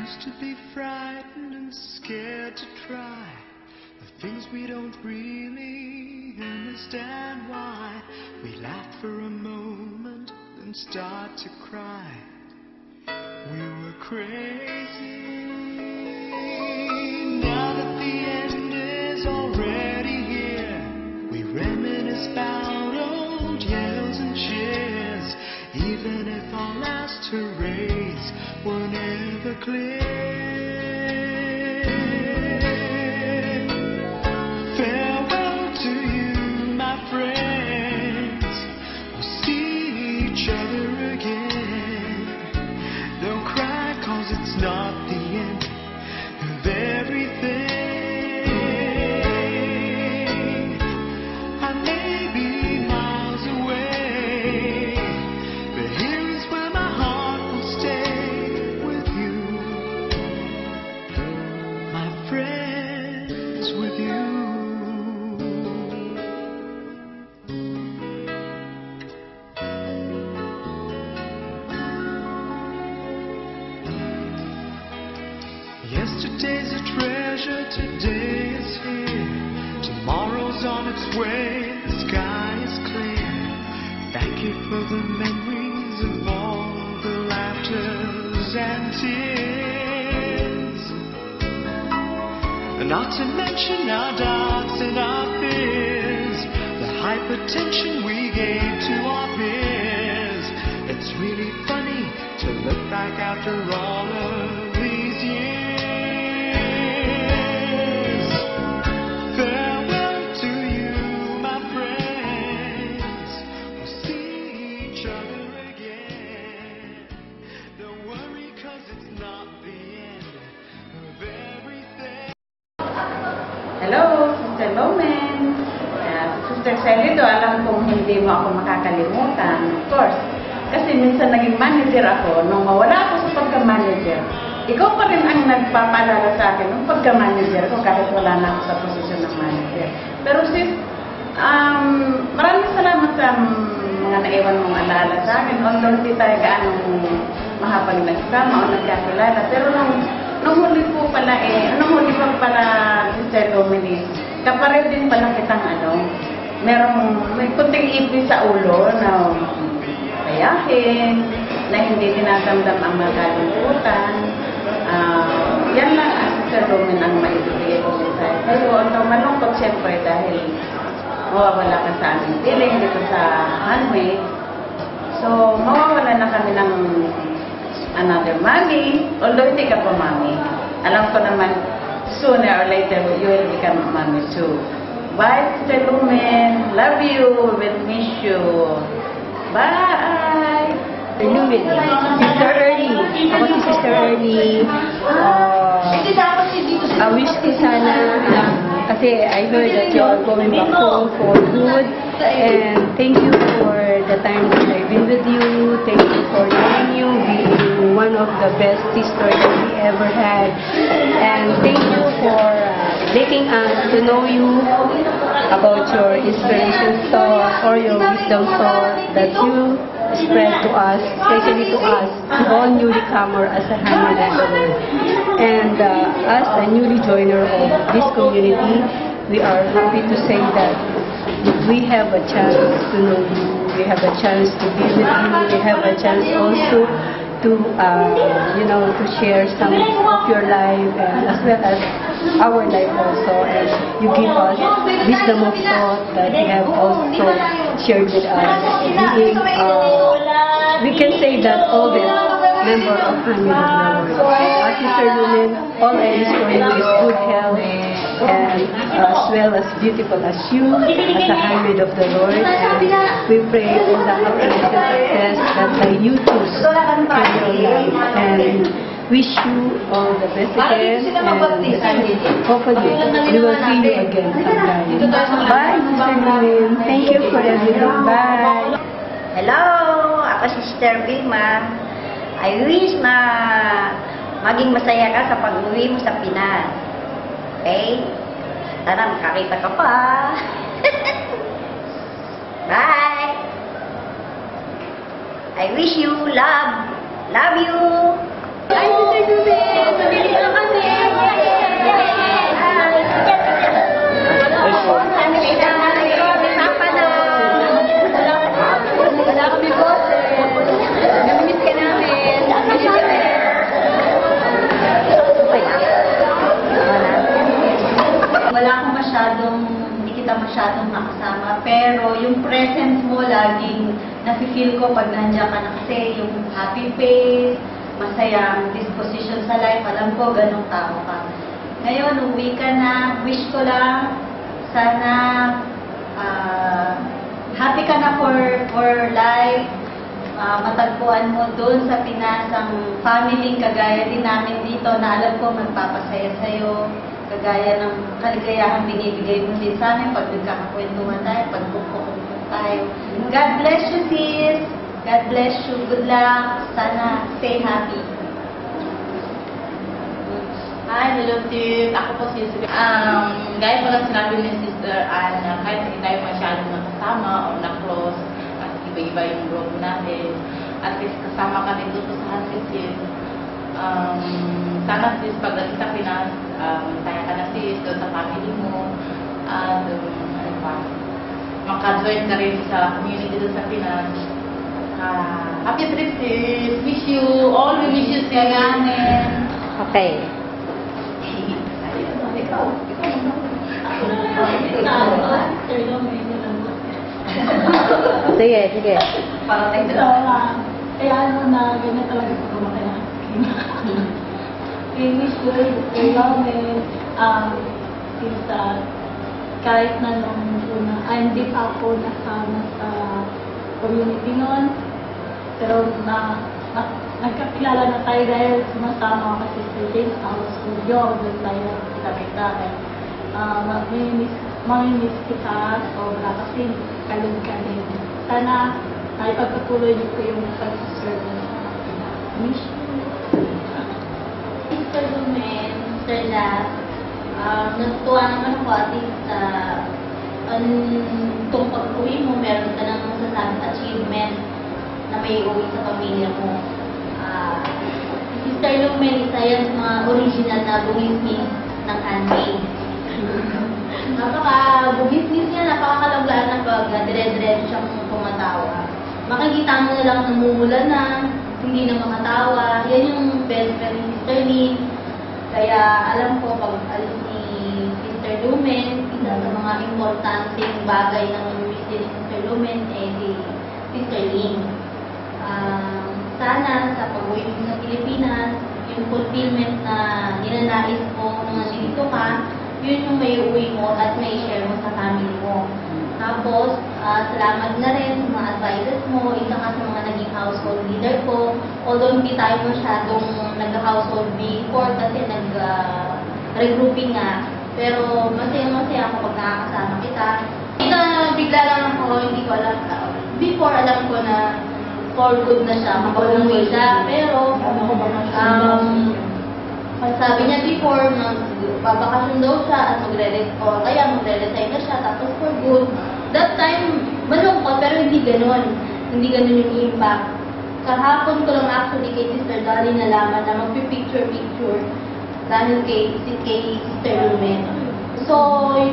used to be frightened and scared to try the things we don't really understand why. We laugh for a moment, then start to cry. We were crazy. Now that the end is already here, we reminisce about old yells and cheers, even if our last hurrays were never clear. Farewell to you, my friends. We'll see each other again. Don't cry, 'cause it's not the end of everything. I may be miles away, but here is where my heart will stay with you, my friends, with you. Yesterday's a treasure, today is here. Tomorrow's on its way, the sky is clear. Thank you for the memories of all the laughters and tears. Not to mention our doubts and our fears, the hypertension we gave to our peers. It's really funny to look back after all of these years. Farewell to you, my friends. We'll see each other again. Don't worry, 'cause it's not the end of everything. Hello, Sister Lomen. Sister Celido, alam kong hindi mo ako makakalimutan. Of course, kasi minsan naging manager ako. Nung mawala ako sa pagka-manager, ikaw pa rin ang nagpapalala sa akin ng pagka-manager ko kahit wala na ako sa posisyon ng manager. Pero sis, maraming salamat sa mga naiwan mong alaala sa akin. Although hindi tayo gaanong mahabang nagsama o nagkakilala. Pero nung huli po pala nung huli pa pala, Sister Dominic, kapareho din pala kitang may kunting ipis sa ulo na kayahin, na hindi tinatamdam ang mga kalungkutan. Yan lang ang Sister Dominic ang maibigay ko sa tayo. Pero malungkot siyempre dahil mawawala ka sa aming piling dito sa handmade. So, mawawala na kami ng another mommy, although hindi ka pa mommy. Alam ko naman, sooner or later, you will become a mommy too. Bye, Sister Lumen. Love you. We'll miss you. Bye! Lumen. Sister Ernie. Ako si Sister Ernie. I wish ko sana, kasi I heard that you are going back home for good. And thank you for the time that I've been with you. Thank you for knowing you, being one of the best sisters that we ever had. And thank you for letting us to know you about your inspiration thought or your wisdom thought that you spread to us, especially to us, all newcomer as a handmaid of the Lord. And as a newly joiner of this community, we are happy to say that we have a chance to know you, we have a chance to be with you, we have a chance also to, to share some of your life and as well as our life also. And you give us wisdom of thought that you have also shared with us. Being, we can say that all the member of Handmaid of the Lord. As Sister Lumen, all I wish for you is good health and as well as beautiful as you as a handmaid of the Lord. And we pray for the happiness and success that you choose for your life. And wish you all the best again. And hopefully we will see you again sometime. Bye, Sister Lumen. Thank you for everything. Bye. Hello! Ako si Sister Vilma. I wish na maging masaya ka sa pag-uwi mo sa Pinas. Okay? Sana makakita ka pa. Bye! I wish you love. Love you! Hi, Sister Lumen! masyadong nakasama. Pero yung presence mo laging nafe-feel ko pag nandiyan ka na kasi yung happy face, masayang disposition sa life. Alam ko, ganong tao ka. Ngayon, uwi ka na. Wish ko lang, sana happy ka na for life. Matagpuan mo doon sa Pinas ang family kagaya din namin dito na alam ko magpapasaya sa'yo. Kagaya ng kaligayahang binibigay mo din sa amin pag nagkakakwentuhan tayo, pag bukbuk tayo. God bless you, sis. God bless you. Good luck. Sana stay happy. Hi, hello sis. Ako po si gaya po lang sinabi ni Sister Anna, kahit hindi tayo masyadong nakasama o na-close at iba-iba yung group natin, at least kasama ka rin doon sa Hansi sis. Sana sis, pagdating sa Pinas, tayo ka na sis doon sa family mo, at ano pa, maka-join ka rin sa community doon sa Pinas. Happy trip sis! Wish you, all we wish you sis! Okay. Sige, sige. Kaya ano na ganyan talaga sa kumakaya. Finish ko rin kay namin is kahit na nung una, hindi pa ako nasama sa community noon. Pero nagkakilala na tayo dahil sumasama kasi sa James House Studio. Doon tayo kita-kita. Mamimiss kita sobra kasi kalog ka din. Sana ay pagpatuloy niyo ko yung pag-serve sa Pinas. Miss you. Mr. Lumen, Mr. Las, natutuwa naman ako at least itong pag-uwi mo, meron ka ng masasabing achievement na may uwi sa pamilya mo. Mr. Lumen, isa yan sa mga original na bumisnis ng handmade. Napaka-business niya, napakakalaglaan na pag dire-diretso siyang tumatawa. Makikita mo na lang namumula na, hindi na makatawa. Yan yung best friend ni Mr. Lin. Kaya alam ko, pag alis ni Mr. Lumen, isa sa mga importanteng bagay na mamimiss din ni Mr. Lumen si Mr. Lin. Sana sa pag-uwi mo sa Pilipinas, yung fulfillment na ninanais mo nung nandito ka, yun yung may uwi mo at may share mo sa family mo. Tapos, salamat na rin sa mga advisors mo. Isa ka sa mga naging household leader ko. Although hindi tayo masyadong nag-household before kasi nag-regrouping nga. Pero masaya-masaya ako pag nakakasama kita. Bigla lang ako, hindi ko alam. Before, alam ko na for good na siya, makapag-uwi siya. Pero, sabi niya before, babakasyon daw siya at magre-resign na siya, tapos for good. That time, malungkot, pero hindi ganon. Hindi ganon yung impact. Kahapon ko lang actually kay Sister Dolly nalaman na magpipicture-picture dahil kay Sister Lumen. So,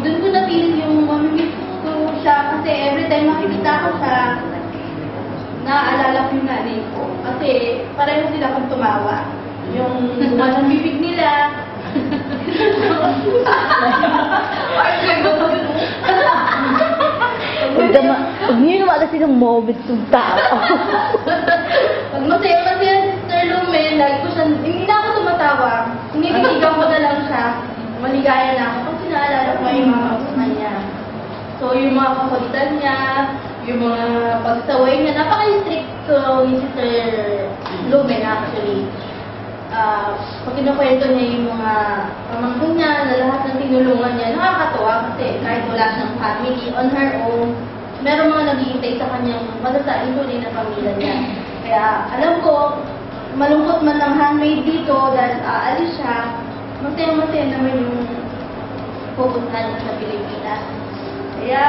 doon ko na-feeling yung mamimiss ko siya kasi every time makikita ko siya, naaalala ko yung nanay ko. Kasi pareho sila kung tumawa. Yung buwan ng bibig nila. Huwag niyo naman kasi ng moment ng tao. Pag masaya kasi yan, Sister Lumen, lagi ko siya, hindi na ako tumatawa. Nililigaw ko na lang siya. Maligaya na ako kasi naalala ko yung mga kapunan niya. So, yung mga kakulitan niya, yung mga pagsaway niya, napaka-strict ni Sister Lumen actually. Pag kinukwento niya yung mga pamangkin niya, na lahat ng tinulungan niya, nakakatuwa kasi kahit wala siyang family on her own, meron mga naghihintay sa kanyang masasain tuloy na pamilya niya. Kaya alam ko, malungkot man ng handmade dito dahil aalis siya, masaya-masaya naman yung pupuntahan niya sa Pilipinas. Kaya,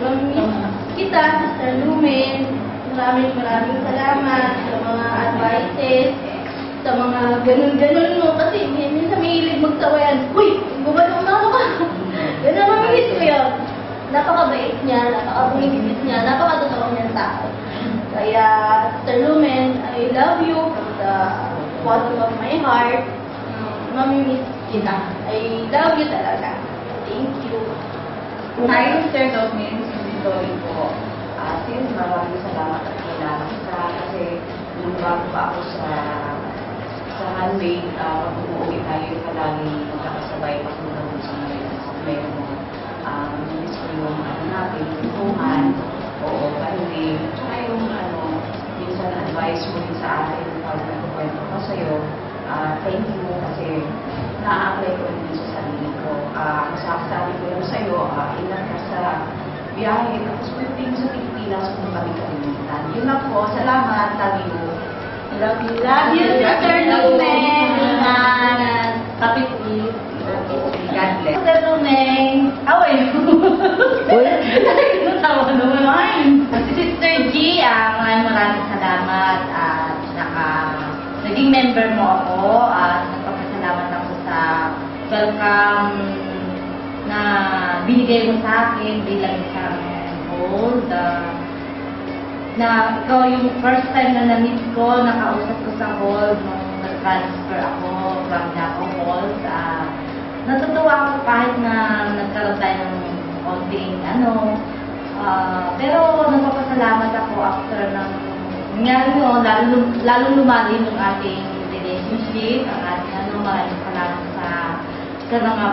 mamimiss kita, Sister Lumen, maraming salamat sa mga advices, sa mga ganun-ganun mo, kasi minsan may hilig magsawayan, uy, gumano na ako ba? Yan ang mamimiss ko yun. Napakabait niya, napakabulitis niya, napakatotoo niyang tao. Kaya, Sister Lumen, I love you from the bottom of my heart. Mamimiss kita. I love you talaga. Thank you. Hi, Mr. Domin. Sorry po. Sis, maraming salamat at kilala kita kasi nung bago pa ako sa handmade, pag umuwi tayo palagi magkakasabay patulong sa meron mo. Miss ko yung natin, tutuhan, oo, handmade. Tsaka yung minsan advice mo din sa akin pag nagkukwento ko sa'yo. Thank you kasi na-apply ko rin sa sarili ko. Sabi ko lang sa'yo, ingat ka sa biyahe. Tapos pwedeng sa Pilipinas kung kami kalimutan. Yun lang po. Salamat. Love you. Love you, Mr. Lumen. Happy Eid. God bless. Mr. Lumen. Away. Natawa naman. Si Sister G, maraming salamat at naging member mo ako at nagpapasalamat ako sa welcome na binigay mo sa akin bilang isang old. Na ikaw yung first time na na-meet ko, nakausap ko sa hall nung nag-transfer ako from Davao Hall. Natutuwa ako kahit na nagkaroon tayo ng konting pero nagpapasalamat ako after ng nangyari mo, lalong lumalim yung ating relationship, ang ating maraming salamat sa mga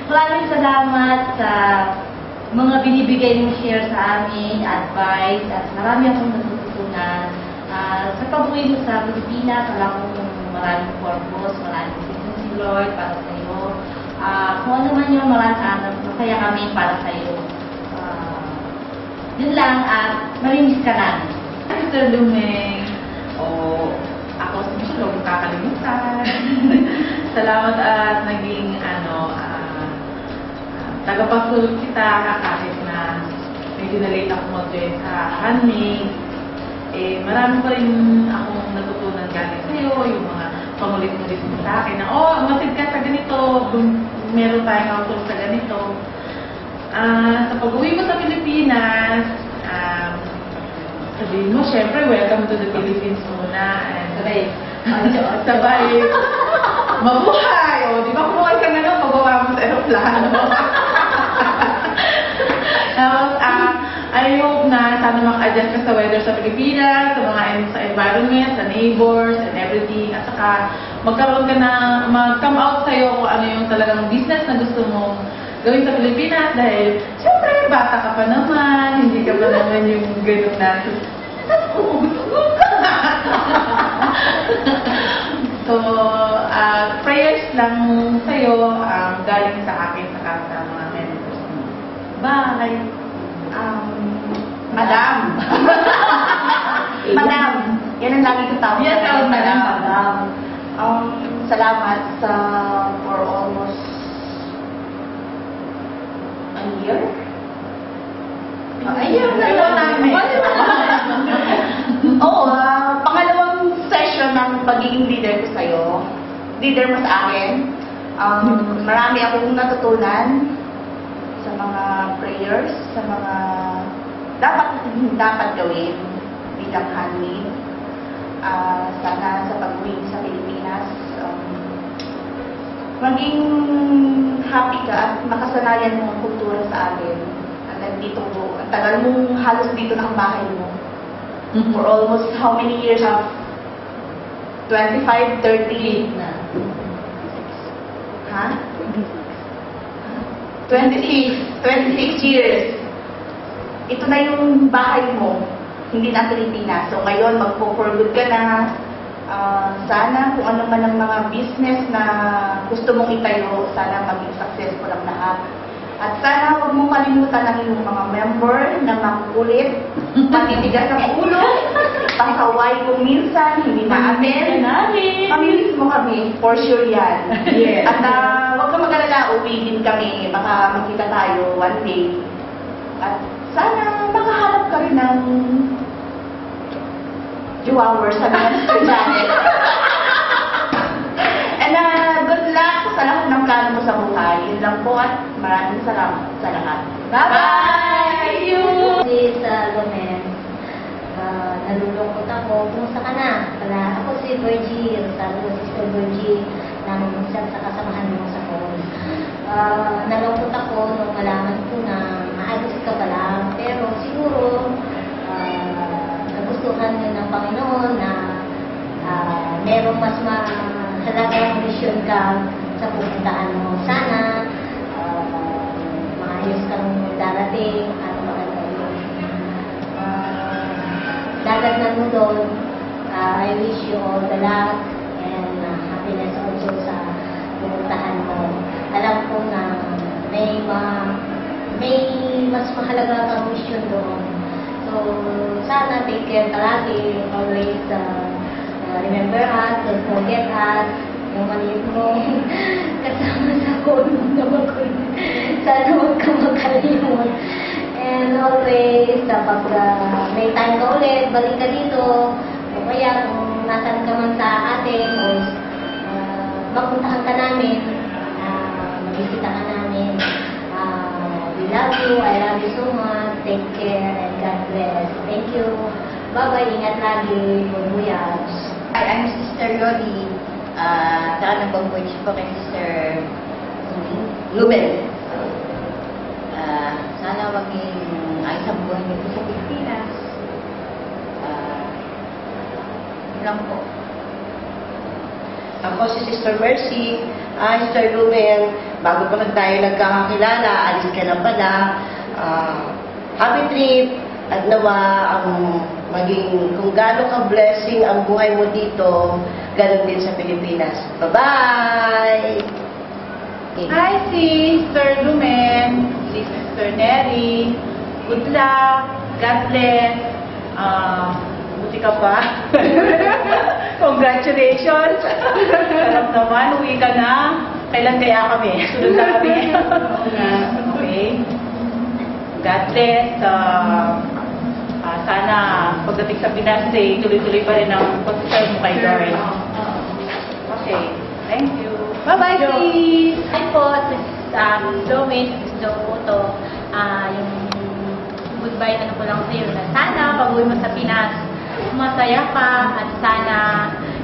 maraming salamat sa mga binibigay mong share sa amin, advice, at marami akong natututunan. Sa pag-uwi mo sa Pilipinas, alam mo maraming purpose, maraming business si Lord para sa iyo. Kung ano man yung masaya kami para sa iyo. Yun lang at marinis ka namin. Mr. Lumeng, ako sa huwag mo kakalimutan. Salamat at naging tagapagsulot kita kahit na medyo na-late ako mag-join sa handmade. Marami pa rin akong natutunan galing sa'yo, yung mga pangulit-ulit mo sa akin na, matid ka sa ganito, meron tayong outlook sa ganito. Sa pag-uwi mo sa Pilipinas, sabihin mo, syempre, welcome to the Philippines muna. Sabay, mabuhay! Di ba kumuhay ka na pagawa mo sa aeroplano? I hope na sana mag-adjust ka sa weather sa Pilipinas, sa mga sa environment, sa neighbors, and everything. At saka, magkaroon ka na, mag-come out sa'yo kung ano yung talagang business na gusto mong gawin sa Pilipinas dahil, syempre, bata ka pa naman, hindi ka pa naman yung gano'n na, so, prayers lang sa'yo, galing sa akin, sa mga members mo. Bye! Madam! Madam! Yan ang lagi ko tawag. Yes, Madam. Salamat for almost a year. Pangalawang session ng pagiging leader ko sa'yo. Leader mo sa akin. Marami akong natutunan sa mga prayers, sa mga dapat gawin bilang handmade. Sana sa pag-uwi sa Pilipinas, maging happy ka at makasanayan mo ang kultura sa atin. At nandito mo, ang tagal mong halos dito na ang bahay mo. For almost how many years? 25, 30? na. Ha? 26 years. Ito na yung bahay mo, hindi na Pilipinas. So ngayon, mag-for good ka na. Sana kung ano man ang mga business na gusto mong itayo, sana maging successful ang lahat. At sana huwag mong kalimutan ang iyong mga member na makukulit, matitigas ang ulo, pasaway kung minsan, hindi na-attend. Pamilis mo kami, for sure yan. Yes. At huwag ka mag-alala, uwi din kami, baka makita tayo one day. At sana makahanap ka rin ng Jewowers sa mga Janet. And good luck sa lahat ng plano mo sa buhay. Yun lang po at maraming salamat sa lahat. Bye-bye! Miss Lomen, nalulungkot ako. Kumusta ka na? Ako si Virgie, sabi ko Sister Virgie, na namin minsan sa kasamahan mo sa phone. Nalungkot ako nung malaman ko na maayos ka pa lang. Pero siguro, nagustuhan nyo ng Panginoon na merong mas mahalagang misyon ka sa pupuntaan mo. Sana, maayos kang darating at maganda yun. Dadagnan mo doon, I wish you all the luck and happiness also sa pupuntahan mo. Alam ko na may mas mahalaga kang mission doon. So, sana take care palagi. Always remember us, don't forget us. Yung maliit mo kasama sa kulong na magul. Sana huwag ka makalimot. And always, kapag may time ka ulit, balik ka dito. O kaya kung nasan ka man sa atin, o magpuntahan ka namin, magbisita ka namin. We love you, I love you so much. Take care and God bless. Thank you. Bye-bye, ingat lagi. Good voyage. Hi, I'm Sister Yoli. Saka nag-voice po kay Sister Lumel. Sana maging ayos ang buhay niyo sa Pilipinas. Yun lang po. Ako si Sister Mercy. Sister Lumel, bago pa lang tayo nagkakakilala, alis ka na pala. Happy trip at nawa ang maging kung gaano ka-blessing ang buhay mo dito, ganon din sa Pilipinas. Bye-bye! Hi, Sister Lumen, si Sister Neri. Good luck. God bless. Buti ka pa. Congratulations. Sarap naman. Uwi ka na. Kailan kaya kami? Sunod na kami. Okay. God bless. Sana pagdating sa Pinas, tuloy-tuloy pa rin ang pag-serve mo kay Lord. Okay. Thank you. Bye-bye, sis! Hi po, Domis, gusto ko to, yung goodbye ano ko lang sa'yo na sana pag-uwi mo sa Pinas, masaya ka at sana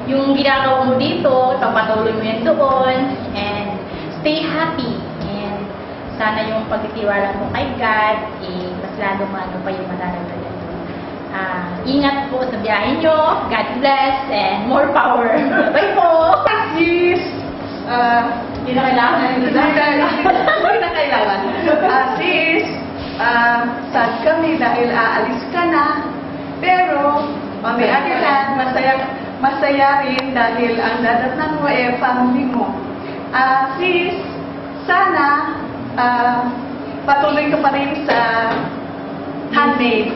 yung ginagawa mo dito, pagpatuloy mo yan doon and stay happy and sana yung pagtitiwala mo kay God, mas lalo maano pa yung mananagdagan mo. Ingat po sa biyahe nyo, God bless and more power. Bye po! Sis! Hindi na kailangan. Hindi na kailangan. Sis, sad kami dahil aalis ka na. Pero, mamialisan, masaya rin dahil ang dadatnan mo family mo. Sis, sana patuloy ka pa rin sa handmade.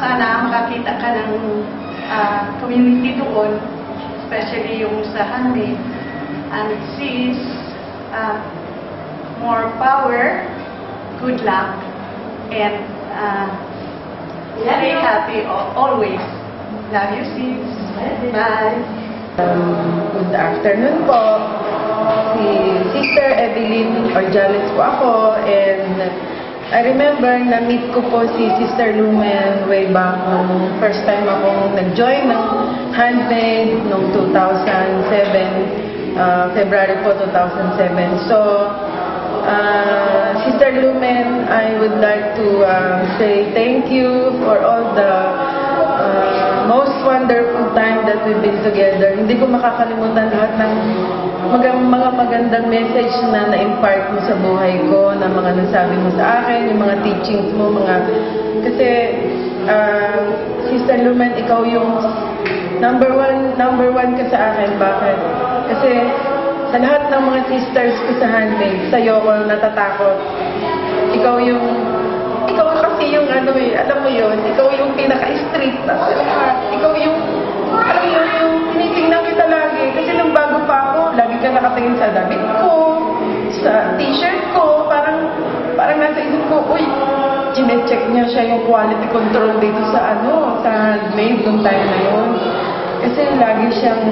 Sana makakita ka ng community doon, especially yung sa handmade. And sis, more power, good luck, and stay happy always. Love you, sis. Bye. Good afternoon po. Si Sister Evelyn Orjales po ako, and I remember na-meet ko po si Sister Lumen way back nung first time akong nag-join ng handmade noong 2007. February po 2007. So, Sister Lumen, I would like to say thank you for all the most wonderful time that we've been together. Hindi ko makakalimutan lahat ng mga magandang message na na-impart mo sa buhay ko, na mga nasabi mo sa akin, yung mga teachings mo, kasi Sister Lumen, ikaw yung number one ka sa akin. Bakit? Kasi sa lahat ng mga sisters ko sa handmade, sa'yo ako natatakot. Ikaw kasi yung alam mo yun, ikaw yung pinaka-strict na. Ikaw yung, alam mo yun, yung tinitingnan kita lagi. Kasi nung bago pa ako, lagi ka nakatingin sa damit ko, sa t-shirt ko, parang nasa isip ko, uy, chinecheck niya siya yung quality control dito sa handmade nung time na yun. Kasi lagi siyang,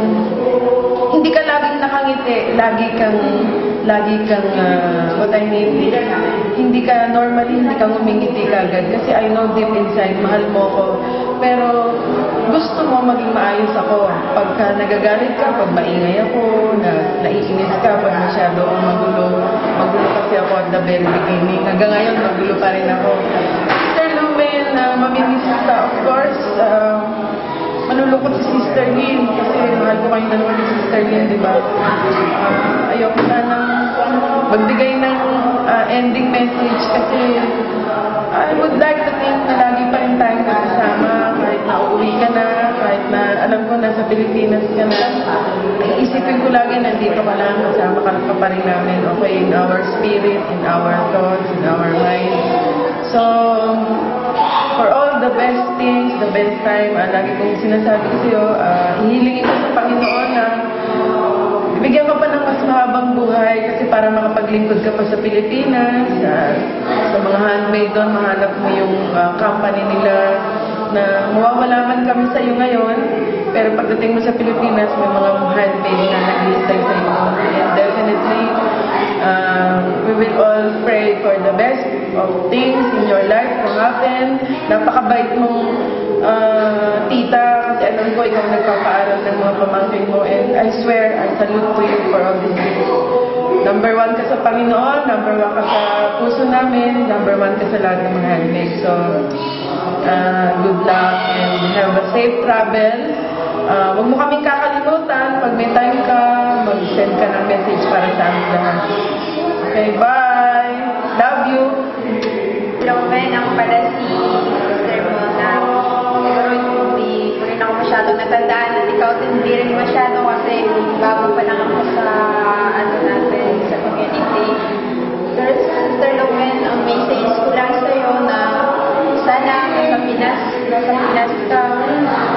hindi ka laging nakangiti kasi lagi kang what I mean, hindi ka normally, hindi ka ngumingiti kagad. Kasi I know deep inside, mahal mo ko. Pero gusto mo maging maayos ako. Pagka nagagalit ka, pag maingay ako, naiinis ka, pag masyado akong magulo kasi ako at the very beginning. Hanggang ngayon, magulo pa rin ako. Sister Lumen, mamimiss ka, of course. Manulukot si Sister Lynn kasi mahal ko kayong dalawa ni Sister Lynn, di ba? Ayoko na nang magbigay ng ending message kasi I would like to think na lagi pa rin tayong nakasama kahit na uuwi ka na, kahit na alam ko nasa Pilipinas ka na. Isipin ko lagi nandito ka lang, kasama ka pa rin namin, okay, in our spirit, in our thoughts, in our mind. So, for all the best things, the best time, lagi kong sinasabi ko sa'yo, ihilingin ko sa Panginoon na bibigyan ka pa ng mas mahabang buhay kasi para makapaglingkod ka pa sa Pilipinas, sa mga handmaid doon, mahanap mo yung company nila na mawawala man kami sa iyo ngayon, pero pagdating mo sa Pilipinas, may mga handmaid na nag-listay sa iyo. And definitely, we will all pray for the best of things in your life to happen. Napakabait mong tita, kasi alam ko ikaw nagpapaaral ng mga pamangkin mo, and I swear, I salute to you for all these things. Number 1 ka sa Panginoon, number 1 ka sa puso namin, number 1 ka sa lahat ng mga handmaid. So, good luck and have a safe travel. Huwag mo kaming kakalimutan, pag may time ka, mag-send ka ng message para sa amin lahat. Okay, bye! Love you! Hello, Ben. Ako pala si Sister Mona. Siguro hindi ko rin ako masyadong natandaan at ikaw din hindi rin masyado kasi bago pa lang ako sa natin, sa community. Sister Lowen, ang message ko lang sa'yo na sana nasa Pinas ka,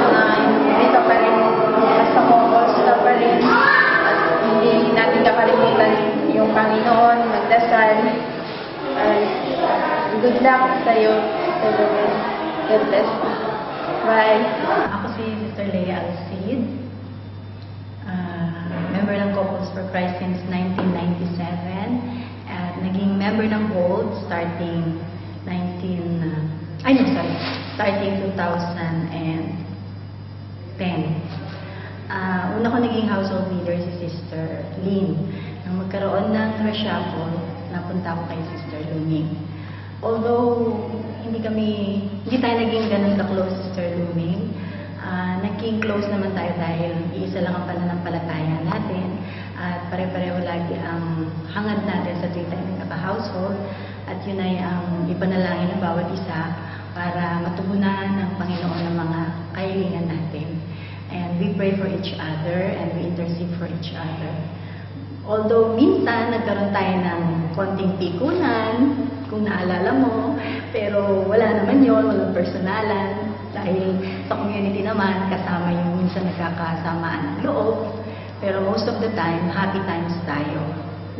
na hindi ka pa rin nasa Mongos ka pa rin at hindi natin kakalimutan yung Panginoon, magdasal. Good luck sa'yo, Sister Lowen. God bless you. Bye. Ako si Sister Leia Alcid, member ng Couples for Christ since 1997 at naging member ng Bold starting 2010. Una ko naging household leader si Sister Lynn. Nang magkaroon ng reshuffle, napunta ako kay Sister Luming. Although hindi tayo naging ganun ka-close, Sister Luming, naging close naman tayo dahil iisa lang ang pananampalataya natin at pare-pareho lagi ang hangad natin sa tuwing tayo nagkaka-household at yun ay ang ipanalangin ng bawat isa para matugunan ng Panginoon ng mga kahilingan natin. And we pray for each other and we intercede for each other. Although minsan nagkaroon tayo ng konting pikunan, kung naalala mo, pero wala naman yun, walang personalan. Dahil sa community naman, kasama yung minsan nagkakasamaan ng loob. Pero most of the time, happy times tayo.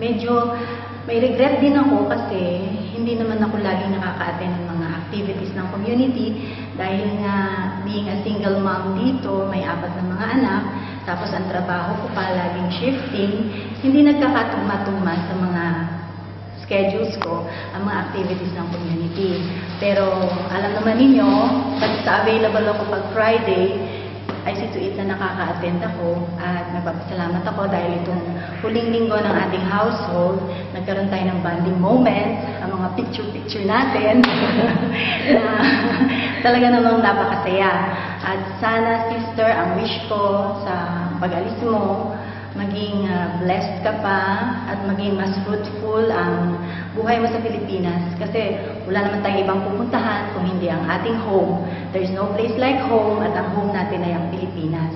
Medyo may regret din ako kasi hindi naman ako laging nakaka-attend ng mga activities ng community dahil nga being a single mom dito, may 4 na mga anak, tapos ang trabaho ko pa laging shifting, hindi nagkakatugma-tugma sa mga schedules ko ang mga activities ng community. Pero alam naman ninyo, basta available ako pag Friday, I see to it na nakaka-attend ako at nagpapasalamat ako dahil itong huling linggo ng ating household, nagkaroon tayo ng bonding moment, ang mga picture-picture natin na talaga namang napakasaya. At sana, sister, ang wish ko sa pag-alis mo, maging blessed ka pa at maging mas fruitful ang buhay mo sa Pilipinas kasi wala naman tayong ibang pupuntahan kung hindi ang ating home. There's no place like home at ang home natin ay ang Pilipinas.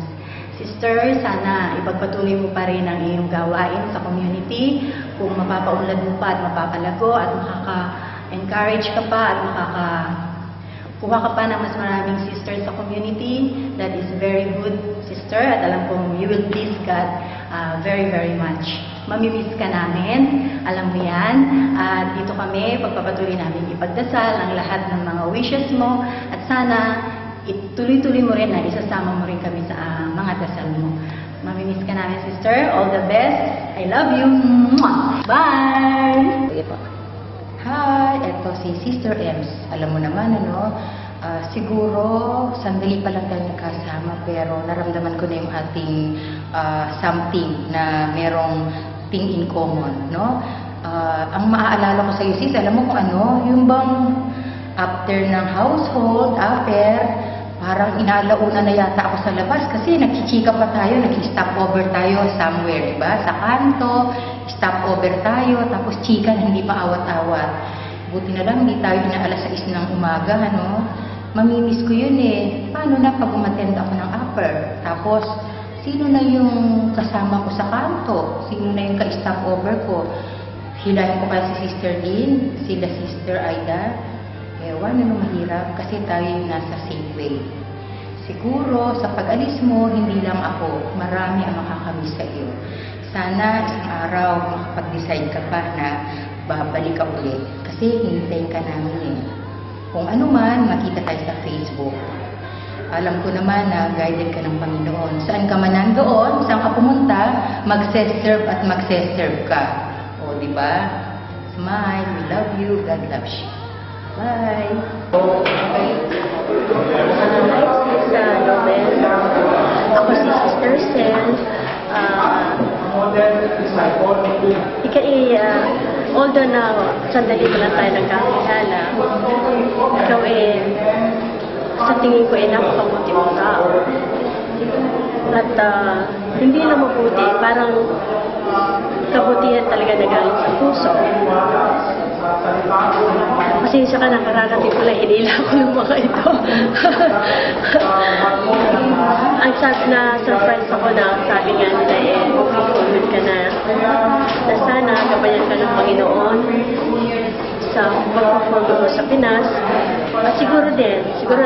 Sister, sana ipagpatuloy mo pa rin ang iyong gawain sa community kung mapapaunlad mo pa at mapapalago at makaka-encourage ka pa at kuha ka pa ng mas maraming sisters sa community. That is very good, sister. At alam kong you will please God very, very much. Mamimiss ka namin. Alam mo yan. At dito kami, pagpapatuloy namin ipagdasal ang lahat ng mga wishes mo. At sana, ituloy-tuloy mo rin na isasama mo rin kami sa mga dasal mo. Mamimiss ka namin, sister. All the best. I love you. Bye! Sige po. Hi, eto si Sister Ems. Alam mo naman, siguro sandali pa lang tayo nagkasama pero naramdaman ko na yung ating something na merong thing in common, no? Ang maaalala ko sa iyo, sis, alam mo kung ano? Yung bang after ng household, parang inalauna na yata ako sa labas kasi nagchichika pa tayo, nag-stop over tayo somewhere, diba? Sa kanto, stop over tayo, tapos chika na hindi pa awat-awat. Buti na lang, hindi tayo inaalas 6 ng umaga, Mamimiss ko yun eh. Paano na pag umattend ako ng upper? Tapos, sino na yung kasama ko sa kanto? Sino na yung ka-stop over ko? Hilahin ko kaya si Sister Lynn, sila Sister Aida. Ewan, mahirap kasi tayo yung nasa safe way. Siguro, sa pag-alis mo, hindi lang ako. Marami ang makakamiss sa iyo. Sana isang araw makapag-decide ka pa na babalik ka ulit. Kasi hintayin ka namin eh. Kung ano man, makita tayo sa Facebook. Alam ko naman na guided ka ng Panginoon. Saan ka man nandoon, saan ka pumunta, mag-serve at mag-serve ka. O, diba? Smile, we love you, God loves you. Bye! Hi, Sister Loven. Ako si Sister Sen. Although na sandali pa lang tayo nagkakilala, ikaw sa tingin ko napakabuti mong tao. At hindi na mabuti, parang kabutihan talaga na galing sa puso. Pasensya ka na, kararating ko lang, hinila ko yung mga ito. Ang surprise ako na sabi nga nila mag-forward ka na sana gabayan ka ng Panginoon sa mag-forward mo sa Pinas. At siguro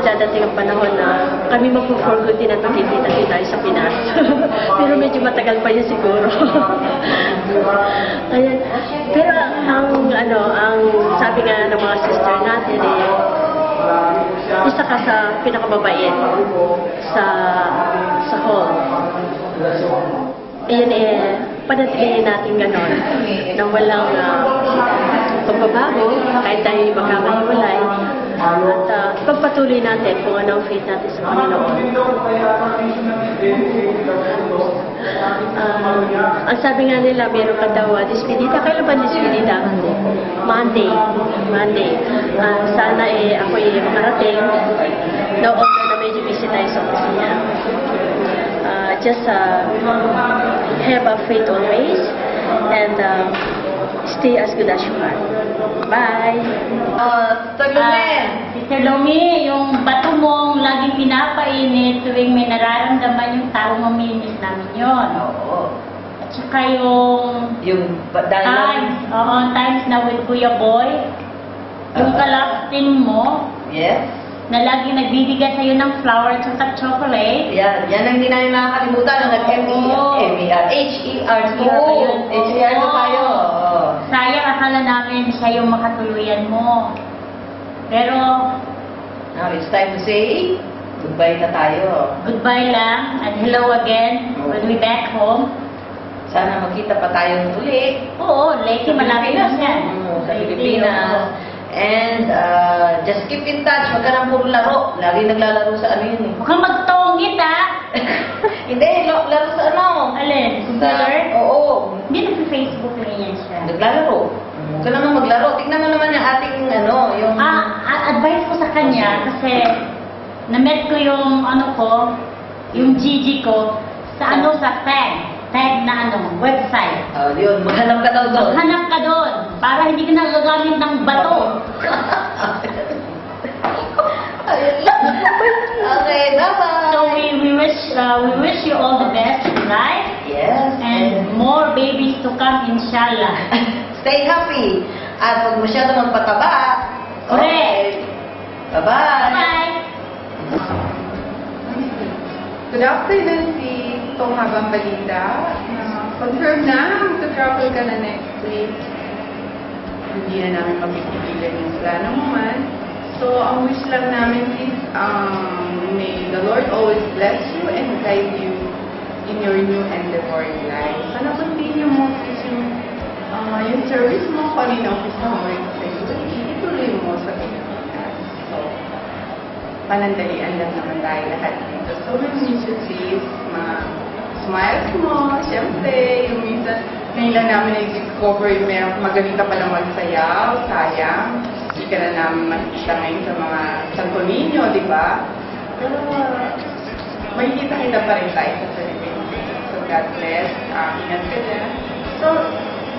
dadating ang panahon na kami mag-forward din at magkikita tayo sa Pinas. Pero medyo matagal pa yun siguro. Ayan. Pero ang sabi nga ng mga sister natin isa ka sa pinakamabait sa hall. Ayan panatigyan natin ganon na walang pagbabago kahit tayo magkakahiwalay at pagpatuloy natin kung ano ang faith natin sa Panginoon. Ang sabi nga nila, meron ka daw despedida. Kailan ba despedida? Monday. Sana ako makarating. No, although na medyo busy tayo sa opisina. Just have a faith always and stay as good as you are. Bye! Sister Lumi, yung bato mong laging pinapainit tuwing may nararamdaman yung tao, mamimiss namin yun. Oo. At saka yung times na with Kuya Boy, yung kalaptin mo, yes, na lagi nagbibigay sa'yo ng flower at chocolate. Yan ang hindi namin makakalimutan. H-E-R na tayo. Sayang, akala namin siya yung makatuluyan mo. Pero, now it's time to say goodbye na tayo. Goodbye lang, and hello again when we back home. Sana magkita pa tayo ulit. Oo, Leyte, malapit na yan. Sa Pilipinas. And just keep in touch. Huwag ka nang puro laro. Lagi naglalaro sa yun eh. Huwag kang magtonggit Hindi, laro sa Alin? Computer? Oo. Hindi nag-Facebook na yan siya. Naglalaro. Huwag ka naman maglaro. Tignan mo naman yung ating yung... advice ko sa kanya kasi na-met ko yung yung Gigi ko sa tag na website. Yun, maghanap ka daw doon. Maghanap ka doon para hindi ka nagagamit ng bato. Okay, bye-bye. So we wish you all the best in life. Yes. And more babies to come, inshallah. Stay happy. At huwag masyado magpataba. Correct. Bye-bye. Bye. Good afternoon, si Tong Habang Balita. Confirm na, mag-travel ka na next week. Hindi na namin mapipigilan yung plano mo man. So, ang wish lang namin is, may the Lord always bless you and guide you in your new endeavor in life. Sana continue mo yung service mo, kung ano yung office mo sa'yo, ituloy mo sa Pilipinas. So, panandalian lang naman tayo lahat dito. So, we should please, smiles mo, syempre, yung minsan, ngayon lang namin na-discover yung magaling ka palang magsayaw, sayang. Hindi ka na namin makikita ngayon sa mga Santo Niño, di ba? Pero, makikita-kita pa rin tayo sa Philippines. So, God bless. Ingat ka dyan. So,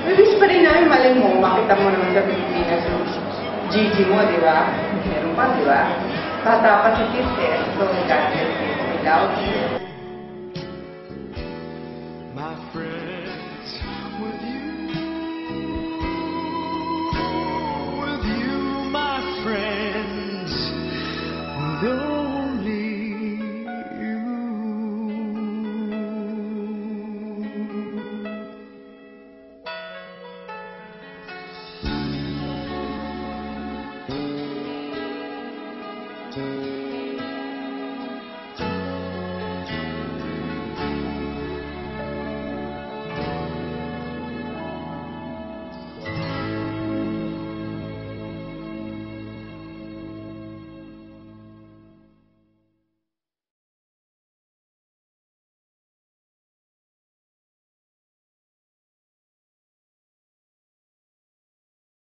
wish pa rin namin, malay mo, makita mo naman sa Pilipinas yung Gigi mo, di ba? Meron pa, di ba? Bata pa si sister. So, God bless you. We love you. My friends, with you, my friends, with only you.